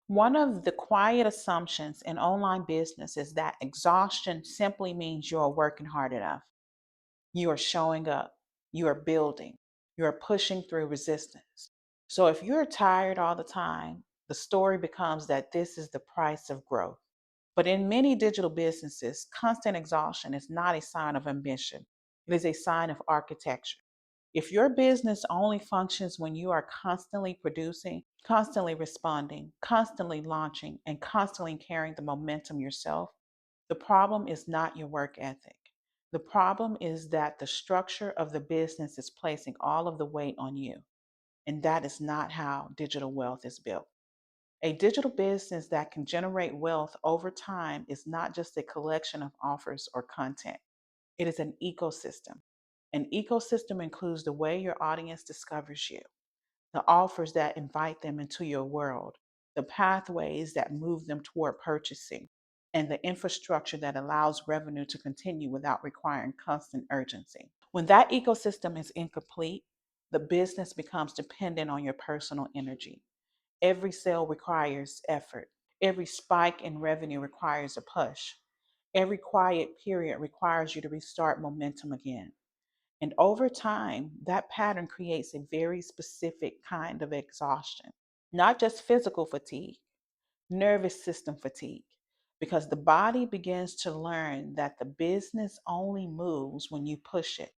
One of the quiet assumptions in online business is that exhaustion simply means you're working hard enough. You are showing up, you are building, you are pushing through resistance. So if you're tired all the time, the story becomes that this is the price of growth. But in many digital businesses, constant exhaustion is not a sign of ambition, it is a sign of architecture. If your business only functions when you are constantly producing, constantly responding, constantly launching, and constantly carrying the momentum yourself, the problem is not your work ethic. The problem is that the structure of the business is placing all of the weight on you. And that is not how digital wealth is built. A digital business that can generate wealth over time is not just a collection of offers or content, it is an ecosystem. An ecosystem includes the way your audience discovers you, the offers that invite them into your world, the pathways that move them toward purchasing, and the infrastructure that allows revenue to continue without requiring constant urgency. When that ecosystem is incomplete, the business becomes dependent on your personal energy. Every sale requires effort. Every spike in revenue requires a push. Every quiet period requires you to restart momentum again. And over time, that pattern creates a very specific kind of exhaustion, not just physical fatigue, nervous system fatigue, because the body begins to learn that the business only moves when you push it,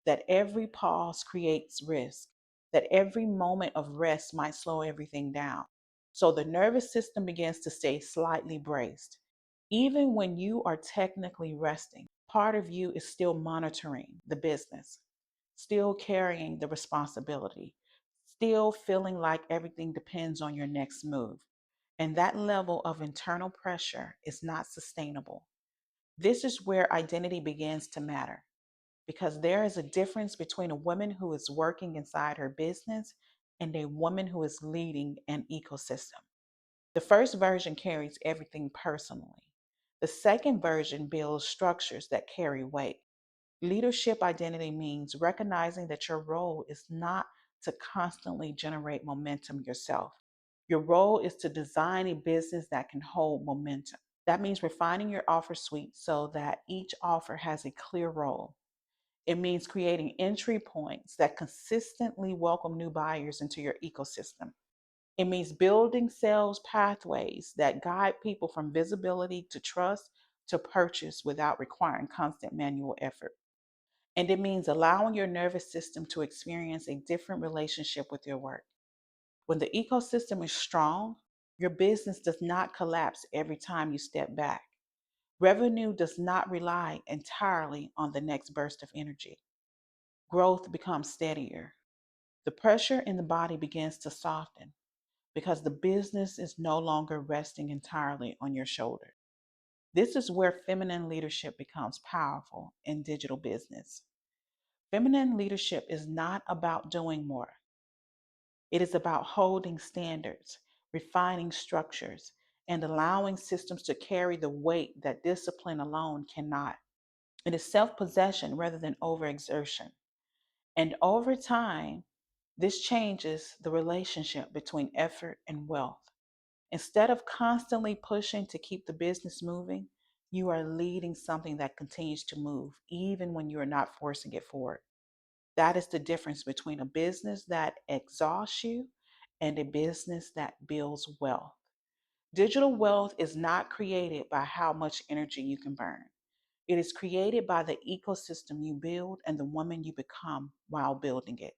that every pause creates risk, that every moment of rest might slow everything down. So the nervous system begins to stay slightly braced. Even when you are technically resting, part of you is still monitoring the business, still carrying the responsibility, still feeling like everything depends on your next move. And that level of internal pressure is not sustainable. This is where identity begins to matter because there is a difference between a woman who is working inside her business and a woman who is leading an ecosystem. The first version carries everything personally. The second version builds structures that carry weight. Leadership identity means recognizing that your role is not to constantly generate momentum yourself. Your role is to design a business that can hold momentum. That means refining your offer suite so that each offer has a clear role. It means creating entry points that consistently welcome new buyers into your ecosystem. It means building sales pathways that guide people from visibility to trust to purchase without requiring constant manual effort. And it means allowing your nervous system to experience a different relationship with your work. When the ecosystem is strong, your business does not collapse every time you step back. Revenue does not rely entirely on the next burst of energy. Growth becomes steadier. The pressure in the body begins to soften because the business is no longer resting entirely on your shoulder. This is where feminine leadership becomes powerful in digital business. Feminine leadership is not about doing more, it is about holding standards, refining structures, and allowing systems to carry the weight that discipline alone cannot. It is self possession rather than overexertion. And over time, this changes the relationship between effort and wealth. Instead of constantly pushing to keep the business moving, you are leading something that continues to move, even when you are not forcing it forward. That is the difference between a business that exhausts you and a business that builds wealth. Digital wealth is not created by how much energy you can burn. It is created by the ecosystem you build and the woman you become while building it.